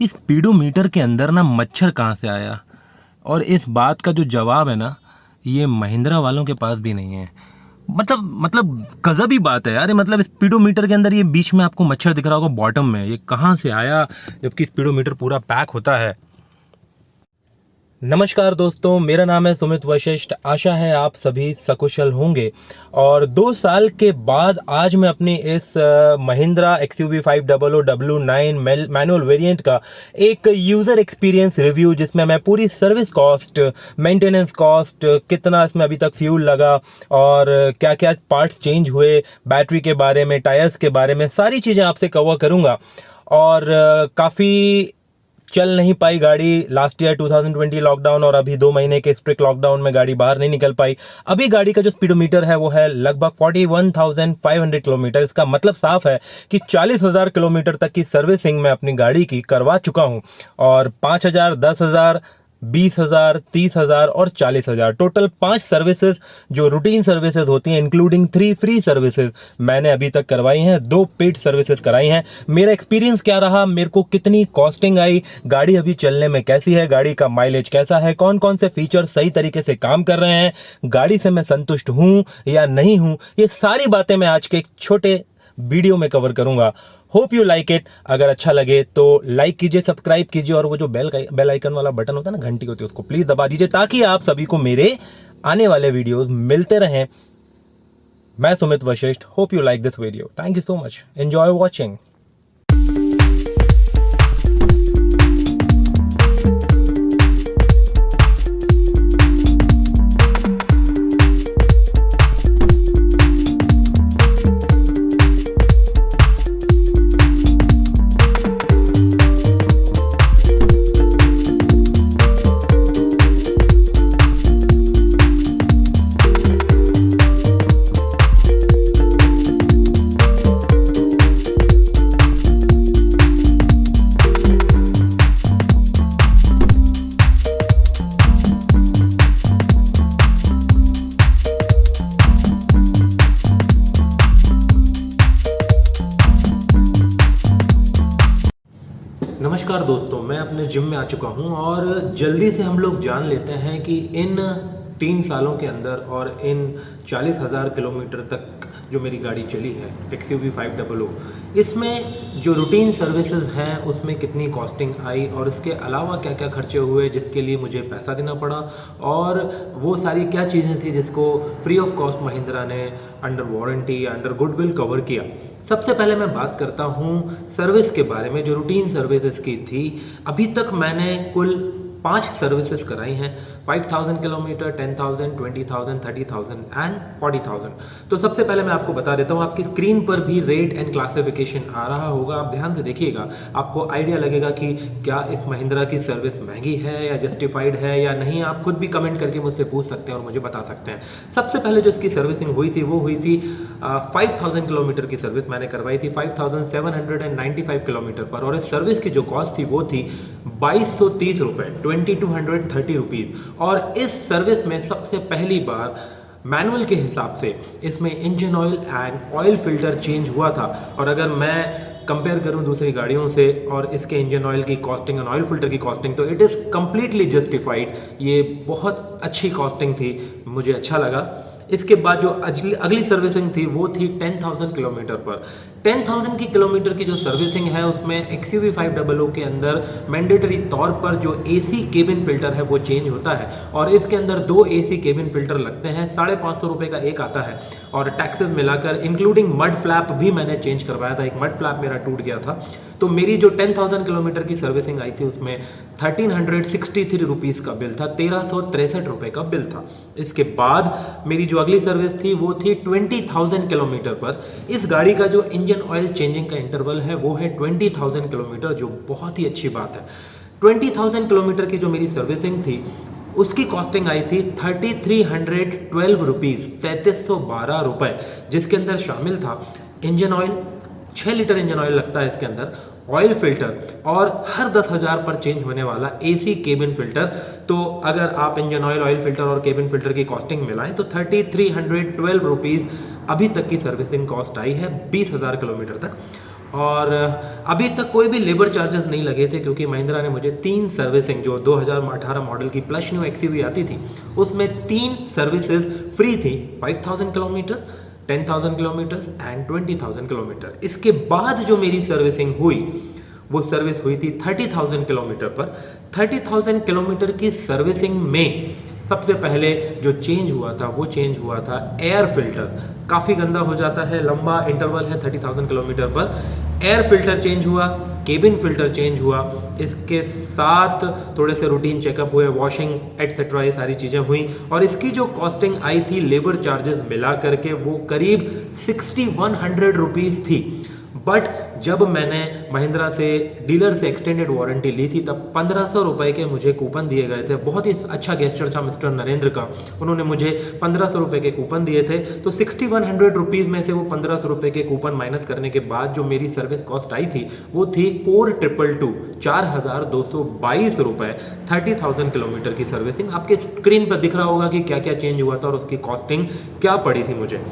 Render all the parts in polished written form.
इस स्पीडोमीटर के अंदर ना मच्छर कहाँ से आया। और इस बात का जो जवाब है ना, ये महिंद्रा वालों के पास भी नहीं है। मतलब गजब ही बात है यार। मतलब स्पीडोमीटर के अंदर ये बीच में आपको मच्छर दिख रहा होगा बॉटम में, ये कहाँ से आया जबकि स्पीडोमीटर पूरा पैक होता है। नमस्कार दोस्तों, मेरा नाम है सुमित वशिष्ठ। आशा है आप सभी सकुशल होंगे। और 2 साल के बाद आज मैं अपनी इस Mahindra XUV 500W9 manual variant का एक यूज़र एक्सपीरियंस रिव्यू, जिसमें मैं पूरी सर्विस कॉस्ट, मेंटेनेंस कॉस्ट, कितना इसमें अभी तक फ्यूल लगा और क्या क्या पार्ट्स चेंज हुए, बैटरी के बारे में, टायर्स के बारे में, सारी चीज़ें आपसे कवर करूँगा। और काफ़ी चल नहीं पाई गाड़ी लास्ट ईयर 2020 लॉकडाउन, और अभी 2 महीने के स्ट्रिक्ट लॉकडाउन में गाड़ी बाहर नहीं निकल पाई। अभी गाड़ी का जो स्पीडोमीटर है वो है लगभग 41,500 किलोमीटर। इसका मतलब साफ है कि 40,000 किलोमीटर तक की सर्विसिंग मैं अपनी गाड़ी की करवा चुका हूं। और 5,000, 10,000, 20,000, 30,000 और 40,000, टोटल 5 सर्विसेज जो रूटीन सर्विसेज होती हैं, इंक्लूडिंग 3 फ्री सर्विसेज मैंने अभी तक करवाई हैं। 2 पेड सर्विसेज कराई हैं। मेरा एक्सपीरियंस क्या रहा, मेरे को कितनी कॉस्टिंग आई, गाड़ी अभी चलने में कैसी है, गाड़ी का माइलेज कैसा है, कौन कौन से फीचर सही तरीके से काम कर रहे हैं, गाड़ी से मैं संतुष्ट हूं या नहीं हूं, ये सारी बातें मैं आज के एक छोटे वीडियो में कवर करूंगा। Hope you like it. अगर अच्छा लगे तो लाइक कीजिए, सब्सक्राइब कीजिए, और वो जो बेल आइकन वाला बटन होता है ना, घंटी होती है, उसको प्लीज दबा दीजिए ताकि आप सभी को मेरे आने वाले वीडियोस मिलते रहें। मैं Sumit Vashishtha. Hope you like this video. Thank you so much. Enjoy watching. नमस्कार दोस्तों, मैं अपने जिम में आ चुका हूं और जल्दी से हम लोग जान लेते हैं कि इन 3 सालों के अंदर और इन 40,000 किलोमीटर तक जो मेरी गाड़ी चली है XUV 500, इसमें जो रूटीन सर्विसेज हैं उसमें कितनी कॉस्टिंग आई और इसके अलावा क्या क्या खर्चे हुए जिसके लिए मुझे पैसा देना पड़ा, और वो सारी क्या चीज़ें थी जिसको फ्री ऑफ कॉस्ट महिंद्रा ने अंडर वारंटी या अंडर गुडविल कवर किया। सबसे पहले मैं बात करता हूँ सर्विस के बारे में, जो रूटीन सर्विसेज की थी। अभी तक मैंने कुल 5 सर्विसेज कराई हैं, 5,000 किलोमीटर, 10,000, 20,000, 30,000 एंड 40,000। तो सबसे पहले मैं आपको बता देता हूँ, आपकी स्क्रीन पर भी रेट एंड क्लासिफिकेशन आ रहा होगा, आप ध्यान से देखिएगा, आपको आइडिया लगेगा कि क्या इस महिंद्रा की सर्विस महंगी है या जस्टिफाइड है या नहीं। आप खुद भी कमेंट करके मुझसे पूछ सकते हैं और मुझे बता सकते हैं। सबसे पहले जो इसकी सर्विसिंग हुई थी वो हुई थी 5,000 किलोमीटर की सर्विस मैंने करवाई थी 5,795 किलोमीटर पर, और इस सर्विस की जो कॉस्ट थी वो थी 2,230 रुपये, 2,230 रुपीज़। और इस सर्विस में सबसे पहली बार मैनुअल के हिसाब से इसमें engine oil and oil filter change हुआ था। और अगर मैं कंपेयर करूं दूसरी गाड़ियों से और इसके इंजन ऑयल की कॉस्टिंग और ऑयल फिल्टर की कॉस्टिंग, तो इट इज़ कम्प्लीटली जस्टिफाइड। ये बहुत अच्छी कॉस्टिंग थी, मुझे अच्छा लगा। इसके बाद जो अगली सर्विसिंग थी वो थी 10,000 किलोमीटर पर। 10,000 की किलोमीटर की जो सर्विसिंग है उसमें XUV 500 के अंदर मैंडेटरी तौर पर जो AC केबिन फिल्टर है वो चेंज होता है, और इसके अंदर 2 AC केबिन फिल्टर लगते हैं। 550 रुपये का एक आता है, और टैक्सेस मिलाकर इंक्लूडिंग मड फ्लैप भी मैंने चेंज करवाया था। एक मड फ्लैप मेरा टूट गया था। तो मेरी जो 10,000 किलोमीटर की सर्विसिंग आई थी उसमें 1,363 रुपीज़ का बिल था, 1,363 रुपये का बिल था। इसके बाद मेरी जो अगली सर्विस थी वो थी 20,000 किलोमीटर पर। इस गाड़ी का जो इंजन ऑयल चेंजिंग का इंटरवल है वो है 20,000 किलोमीटर, जो बहुत ही अच्छी बात है। 20,000 किलोमीटर की जो मेरी सर्विसिंग थी उसकी कॉस्टिंग आई थी 3,312 रुपीज़, 3,312 रुपये, जिसके अंदर शामिल था engine oil, 6 litre engine oil लगता है इसके अंदर, ऑयल फिल्टर, और हर 10,000 पर चेंज होने वाला AC केबिन फिल्टर। तो अगर आप इंजन ऑयल, ऑयल फिल्टर और केबिन फिल्टर की कॉस्टिंग मिलाएं तो 3,312 रुपीज़ अभी तक की सर्विसिंग कॉस्ट आई है 20,000 किलोमीटर तक। और अभी तक कोई भी लेबर चार्जेस नहीं लगे थे, क्योंकि महिंद्रा ने मुझे 3 सर्विसिंग, जो 2018 मॉडल की प्लस न्यू एक्सयूवी आती थी उसमें 3 सर्विसेज फ्री थी, 5000 किलोमीटर, 10,000 किलोमीटर एंड 20,000 किलोमीटर। इसके बाद जो मेरी सर्विसिंग हुई वो सर्विस हुई थी 30,000 किलोमीटर पर। 30,000 किलोमीटर की सर्विसिंग में सबसे पहले जो चेंज हुआ था वो चेंज हुआ था एयर फिल्टर। काफ़ी गंदा हो जाता है, लंबा इंटरवल है 30,000 किलोमीटर पर। एयर फिल्टर चेंज हुआ, केबिन फिल्टर चेंज हुआ, इसके साथ थोड़े से रूटीन चेकअप हुए, वॉशिंग एटसेट्रा, ये सारी चीज़ें हुई। और इसकी जो कॉस्टिंग आई थी लेबर चार्जेस मिला करके वो करीब 6100 रुपीज़ थी। बट जब मैंने महिंद्रा से डीलर से एक्सटेंडेड वारंटी ली थी तब 1500 रुपये के मुझे कूपन दिए गए थे। बहुत ही अच्छा गेस्चर था मिस्टर नरेंद्र का, उन्होंने मुझे 1500 रुपये के कूपन दिए थे। तो 6100 रुपीज़ में से वो 1500 रुपये के कूपन माइनस करने के बाद जो मेरी सर्विस कॉस्ट आई थी वो थी 4222, 4222 रुपये। 30,000 किलोमीटर की सर्विसिंग आपके स्क्रीन पर दिख रहा होगा कि क्या क्या चेंज हुआ था और उसकी कॉस्टिंग क्या पड़ी थी मुझे।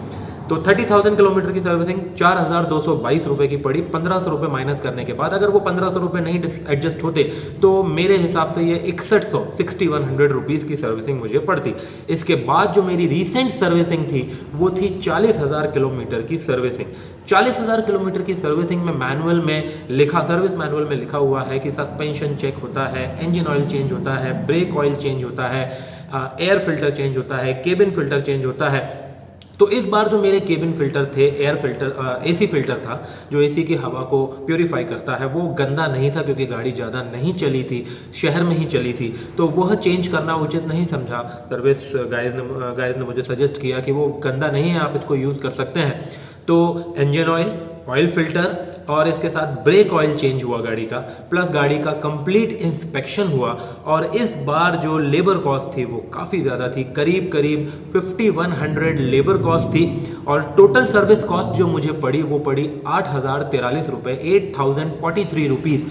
तो 30,000 किलोमीटर की सर्विसिंग 4,222 रुपये की पड़ी, 1500 रुपये माइनस करने के बाद। अगर वो 1500 रुपये नहीं एडजस्ट होते तो मेरे हिसाब से ये 6100 रुपीज़ की सर्विसिंग मुझे पड़ती। इसके बाद जो मेरी रिसेंट सर्विसिंग थी वो थी 40,000 किलोमीटर की सर्विसिंग। 40,000 किलोमीटर की सर्विसिंग में मैनुअल में लिखा, सर्विस मैनुअल में लिखा हुआ है कि सस्पेंशन चेक होता है, इंजन ऑयल चेंज होता है, ब्रेक ऑयल चेंज होता है, एयर फिल्टर चेंज होता है, केबिन फिल्टर चेंज होता है। तो इस बार जो मेरे केबिन फिल्टर थे, एयर फिल्टर, एसी फिल्टर था जो एसी की हवा को प्योरीफाई करता है, वो गंदा नहीं था क्योंकि गाड़ी ज़्यादा नहीं चली थी, शहर में ही चली थी, तो वह चेंज करना उचित नहीं समझा। सर्विस गाइज ने मुझे सजेस्ट किया कि वो गंदा नहीं है, आप इसको यूज़ कर सकते हैं। तो इंजन ऑयल, ऑयल फिल्टर और इसके साथ ब्रेक ऑयल चेंज हुआ गाड़ी का, प्लस गाड़ी का कंप्लीट इंस्पेक्शन हुआ। और इस बार जो लेबर कॉस्ट थी वो काफ़ी ज़्यादा थी, करीब 5100 लेबर कॉस्ट थी। और टोटल सर्विस कॉस्ट जो मुझे पड़ी वो पड़ी 8,043 रुपये, 8,043 रुपीज़।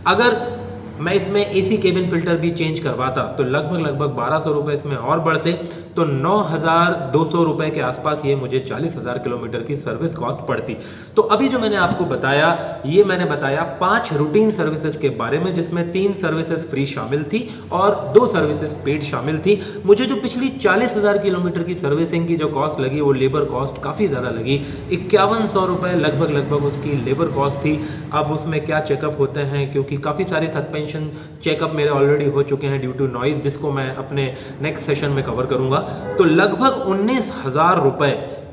अगर मैं इसमें एसी केबिन फिल्टर भी चेंज करवाता तो लगभग 1200 रुपये इसमें और बढ़ते, तो 9,200 रुपये के आसपास ये मुझे 40,000 किलोमीटर की सर्विस कॉस्ट पड़ती। तो अभी जो मैंने आपको बताया, ये मैंने बताया 5 रूटीन सर्विसेज के बारे में, जिसमें 3 सर्विसेज फ्री शामिल थी और 2 सर्विसेज पेड शामिल थी। मुझे जो पिछली 40,000 किलोमीटर की सर्विसिंग की जो कॉस्ट लगी वो लेबर कॉस्ट काफ़ी ज़्यादा लगी, 5100 रुपये लगभग उसकी लेबर कॉस्ट थी। अब उसमें क्या चेकअप होते हैं, क्योंकि काफ़ी सारे सस्पेंशन चेकअप मेरे ऑलरेडी हो चुके हैं ड्यू टू नॉइज़, जिसको मैं अपने नेक्स्ट सेशन में कवर करूंगा। तो लगभग 19,000 रुपये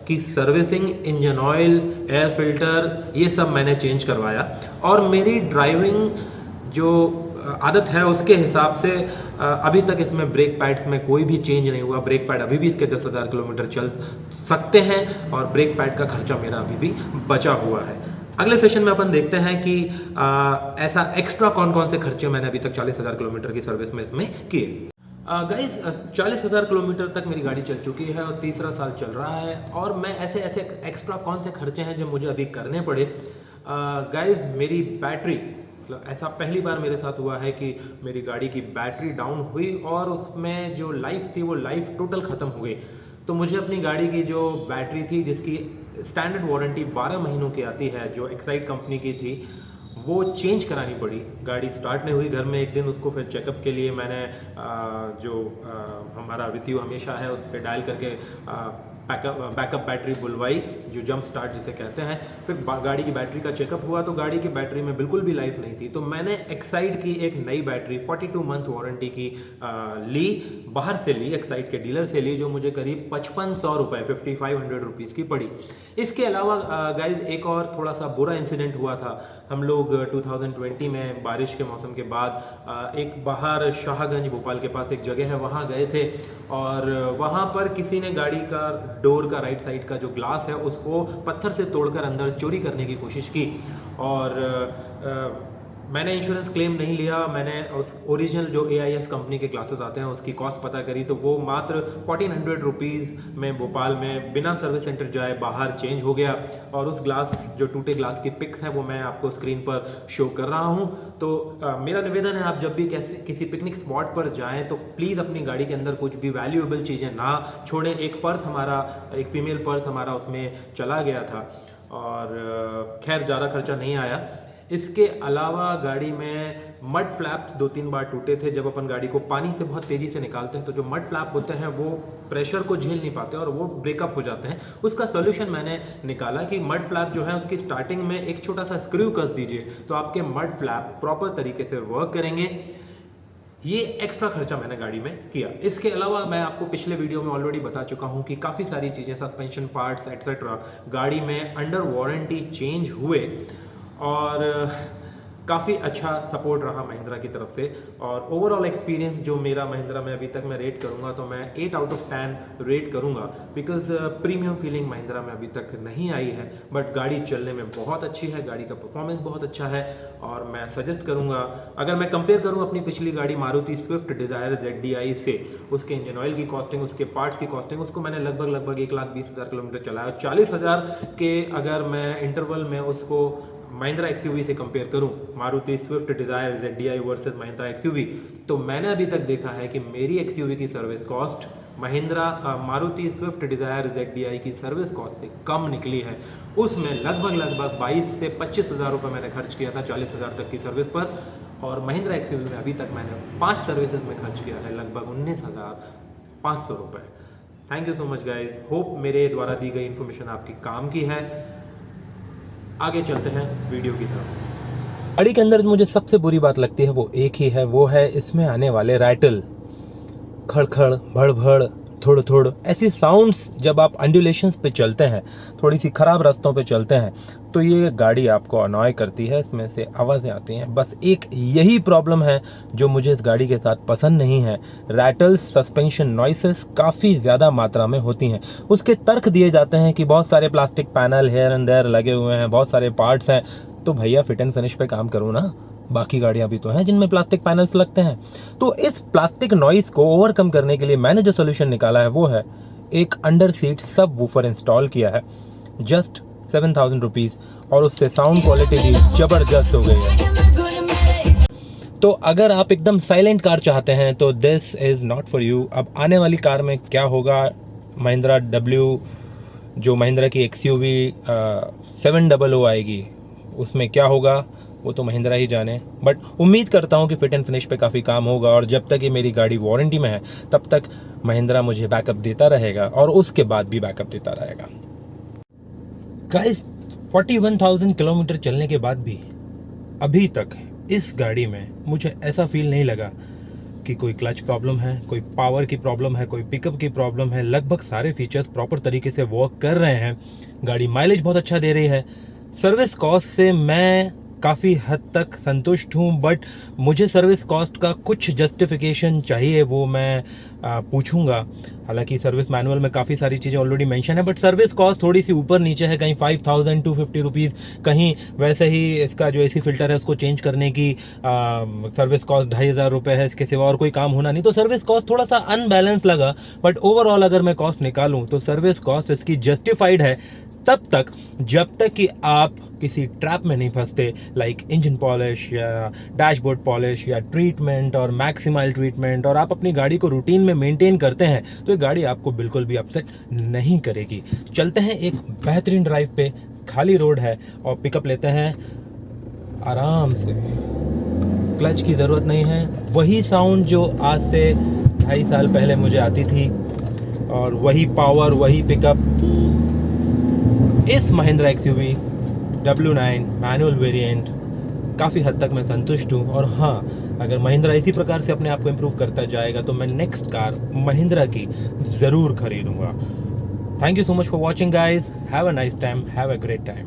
की servicing, engine oil, air filter, ये सब मैंने चेंज करवाया। और मेरी ड्राइविंग जो आदत है उसके हिसाब से अभी तक इसमें ब्रेक पैड्स में कोई भी चेंज नहीं हुआ। ब्रेक पैड अभी भी इसके 10,000 किलोमीटर चल सकते हैं और ब्रेक पैड का खर्चा मेरा अभी भी बचा हुआ है। अगले सेशन में अपन देखते हैं कि ऐसा एक्स्ट्रा कौन कौन से खर्चे मैंने अभी तक 40,000 किलोमीटर की सर्विस में इसमें किए। गाइस 40,000 किलोमीटर तक मेरी गाड़ी चल चुकी है और तीसरा साल चल रहा है, और मैं ऐसे एक्स्ट्रा कौन से खर्चे हैं जो मुझे अभी करने पड़े। गाइस मेरी बैटरी, मतलब ऐसा पहली बार मेरे साथ हुआ है कि मेरी गाड़ी की बैटरी डाउन हुई और उसमें जो लाइफ थी वो लाइफ टोटल ख़त्म हो गई। तो मुझे अपनी गाड़ी की जो बैटरी थी, जिसकी स्टैंडर्ड वारंटी 12 महीनों की आती है, जो एक्साइड कंपनी की थी, वो चेंज करानी पड़ी। गाड़ी स्टार्ट नहीं हुई घर में एक दिन, उसको फिर चेकअप के लिए मैंने हमारा वित्तीय हमेशा है उस पर डायल करके बैकअप बैटरी बुलवाई, जो जंप स्टार्ट जिसे कहते हैं। फिर गाड़ी की बैटरी का चेकअप हुआ तो गाड़ी की बैटरी में बिल्कुल भी लाइफ नहीं थी। तो मैंने एक्साइड की एक नई बैटरी 42 मंथ वारंटी की ली, बाहर से ली, एक्साइड के डीलर से ली, जो मुझे करीब 5500 रुपये, 5500 रुपीज़ की पड़ी। इसके अलावा गाइज एक और थोड़ा सा बुरा इंसिडेंट हुआ था। हम लोग 2020 में बारिश के मौसम के बाद एक बाहर शाहगंज भोपाल के पास एक जगह है, वहाँ गए थे और वहाँ पर किसी ने गाड़ी का डोर का राइट साइड का जो ग्लास है उसको पत्थर से तोड़कर अंदर चोरी करने की कोशिश की। और मैंने इंश्योरेंस क्लेम नहीं लिया। मैंने उस ओरिजिनल जो AIS कंपनी के ग्लासेस आते हैं उसकी कॉस्ट पता करी, तो वो मात्र 1400 रुपीज़ में भोपाल में बिना सर्विस सेंटर जाए बाहर चेंज हो गया। और उस ग्लास, जो टूटे ग्लास की पिक्स हैं, वो मैं आपको स्क्रीन पर शो कर रहा हूँ। तो मेरा निवेदन है, आप जब भी किसी पिकनिक स्पॉट पर जाएँ तो प्लीज़ अपनी गाड़ी के अंदर कुछ भी वैल्यूएबल चीज़ें ना छोड़ें। एक पर्स हमारा, एक फ़ीमेल पर्स हमारा उसमें चला गया था। और खैर ज़्यादा खर्चा नहीं आया। इसके अलावा गाड़ी में मड फ्लैप्स 2-3 बार टूटे थे। जब अपन गाड़ी को पानी से बहुत तेज़ी से निकालते हैं तो जो मड फ्लैप होते हैं वो प्रेशर को झेल नहीं पाते और वो ब्रेकअप हो जाते हैं। उसका सोल्यूशन मैंने निकाला कि मड फ्लैप जो है उसकी स्टार्टिंग में एक छोटा सा स्क्रू कस दीजिए तो आपके मड फ्लैप प्रॉपर तरीके से वर्क करेंगे। ये एक्स्ट्रा खर्चा मैंने गाड़ी में किया। इसके अलावा मैं आपको पिछले वीडियो में ऑलरेडी बता चुका हूँ कि काफ़ी सारी चीज़ें, सस्पेंशन पार्ट्स एट्सेट्रा गाड़ी में अंडर वारंटी चेंज हुए और काफ़ी अच्छा सपोर्ट रहा महिंद्रा की तरफ से। और ओवरऑल एक्सपीरियंस जो मेरा महिंद्रा में अभी तक मैं रेट करूँगा तो मैं 8 आउट ऑफ 10 रेट करूँगा, बिकॉज प्रीमियम फीलिंग महिंद्रा में अभी तक नहीं आई है। बट गाड़ी चलने में बहुत अच्छी है, गाड़ी का परफॉर्मेंस बहुत अच्छा है और मैं सजेस्ट करूँगा। अगर मैं कंपेयर करूँ अपनी पिछली गाड़ी मारुति स्विफ्ट डिज़ायर ZDI से, उसके इंजन ऑयल की कॉस्टिंग, उसके पार्ट्स की कॉस्टिंग, उसको मैंने लगभग 1,20,000 किलोमीटर चलाया। 40,000 के अगर मैं इंटरवल में उसको महिंद्रा XUV से कंपेयर करूं, Maruti Swift Dzire ZDI versus Mahindra XUV, तो मैंने अभी तक देखा है कि मेरी XUV की service cost Maruti Swift Dzire ZDI की सर्विस कॉस्ट से कम निकली है। उसमें लगभग 22 से 25,000 रुपये मैंने खर्च किया था 40,000 तक की सर्विस पर, और महिंद्रा XUV में अभी तक मैंने 5 सर्विसेज में खर्च किया है लगभग 19,500 रुपये। Thank you so much guys. Hope मेरे द्वारा दी गई इन्फॉर्मेशन आपकी काम की है। आगे चलते हैं वीडियो की तरफ। गाड़ी के अंदर मुझे सबसे बुरी बात लगती है वो एक ही है, वो है इसमें आने वाले रैटल, खड़खड़, भड़भड़, थोड़ थोड़, ऐसी साउंड्स जब आप अंडुलेशंस पे चलते हैं, थोड़ी सी ख़राब रास्तों पे चलते हैं तो ये गाड़ी आपको अनॉय करती है, इसमें से आवाज़ें आती हैं। बस एक यही प्रॉब्लम है जो मुझे इस गाड़ी के साथ पसंद नहीं है। रैटल्स, सस्पेंशन नॉइसेस काफ़ी ज़्यादा मात्रा में होती हैं। उसके तर्क दिए जाते हैं कि बहुत सारे plastic panel here and there लगे हुए हैं, बहुत सारे पार्ट्स हैं। तो भैया फिट एंड फिनिश पे काम करो ना, बाकी गाड़ियां भी तो हैं जिनमें प्लास्टिक पैनल्स लगते हैं। तो इस प्लास्टिक नॉइस को ओवरकम करने के लिए मैंने जो सोल्यूशन निकाला है वो है एक अंडर सीट सब वूफर इंस्टॉल किया है, जस्ट 7,000 रुपीज़, और उससे साउंड क्वालिटी भी ज़बरदस्त हो गई है। तो अगर आप एकदम साइलेंट कार चाहते हैं तो this is not for you. अब आने वाली कार में क्या होगा, महिंद्रा जो महिंद्रा की XUV 700 आएगी, उसमें क्या होगा वो तो महिंद्रा ही जाने। बट उम्मीद करता हूँ कि फिट एंड फिनिश पे काफ़ी काम होगा, और जब तक ये मेरी गाड़ी वारंटी में है तब तक महिंद्रा मुझे बैकअप देता रहेगा और उसके बाद भी बैकअप देता रहेगा। गाइस, 41,000 किलोमीटर चलने के बाद भी अभी तक इस गाड़ी में मुझे ऐसा फील नहीं लगा कि कोई क्लच प्रॉब्लम है, कोई पावर की प्रॉब्लम है, कोई पिकअप की प्रॉब्लम है। लगभग सारे फीचर्स प्रॉपर तरीके से वर्क कर रहे हैं। गाड़ी माइलेज बहुत अच्छा दे रही है। सर्विस कॉस्ट से मैं काफ़ी हद तक संतुष्ट हूँ, बट मुझे सर्विस कॉस्ट का कुछ जस्टिफिकेशन चाहिए, वो मैं पूछूंगा। हालांकि सर्विस मैनुअल में काफ़ी सारी चीज़ें ऑलरेडी मेंशन है, बट सर्विस कॉस्ट थोड़ी सी ऊपर नीचे है, कहीं 5,250 रुपीज़, कहीं वैसे ही इसका जो AC फिल्टर है उसको चेंज करने की सर्विस कॉस्ट 2,500 रुपये है। इसके सिवा और कोई काम होना नहीं, तो सर्विस कॉस्ट थोड़ा सा अनबैलेंस लगा। बट ओवरऑल अगर मैं कॉस्ट निकालूँ तो सर्विस कॉस्ट इसकी जस्टिफाइड है तब तक जब तक कि आप किसी ट्रैप में नहीं फंसते, लाइक इंजन पॉलिश या डैशबोर्ड पॉलिश या ट्रीटमेंट और मैक्सिमाइल ट्रीटमेंट, और आप अपनी गाड़ी को रूटीन में मेंटेन करते हैं तो ये गाड़ी आपको बिल्कुल भी अपसेट नहीं करेगी। चलते हैं एक बेहतरीन ड्राइव पे, खाली रोड है, और पिकअप लेते हैं आराम से। क्लच की ज़रूरत नहीं है, वही साउंड जो आज से 2.5 साल पहले मुझे आती थी, और वही पावर, वही पिकअप। इस Mahindra XUV W9 manual variant काफ़ी हद तक मैं संतुष्ट हूँ। और हाँ, अगर महिंद्रा इसी प्रकार से अपने आप को इम्प्रूव करता जाएगा तो मैं नेक्स्ट कार महिंद्रा की ज़रूर खरीदूँगा। Thank you so much for watching guys. Have a nice time, have a great time.